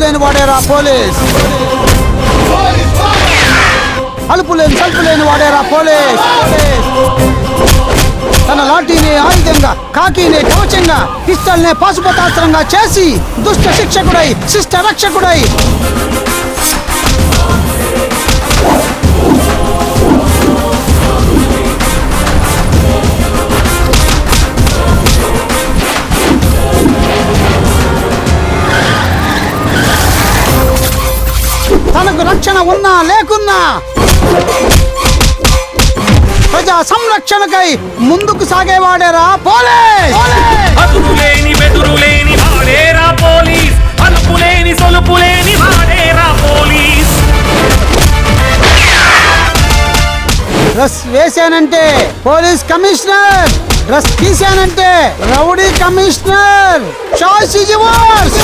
లేని వాడేరా పోలీస్, అలుపు లేని సలుపు లేని వాడేరా పోలీస్. తన లాఠీని ఆయుధంగా, కాకీని కవచంగా, పిస్తల్నే పాశుపతాస్త్రంగా చేసి దుష్ట శిక్షకుడై, శిష్ట రక్షకుడై తనకు రక్షణ ఉన్నా లేకున్నా ప్రజా సంరక్షణకై ముందుకు సాగేవాడేరా పోలీస్. అదుపులేని బెదురులేని వాడేరా పోలీస్, అలుపులేని సొలుపులేని వాడేరా పోలీస్. డ్రెస్ వేశానంటే పోలీస్ కమిషనర్, డ్రెస్ తీశానంటే rowdy commissioner. Choice is yours.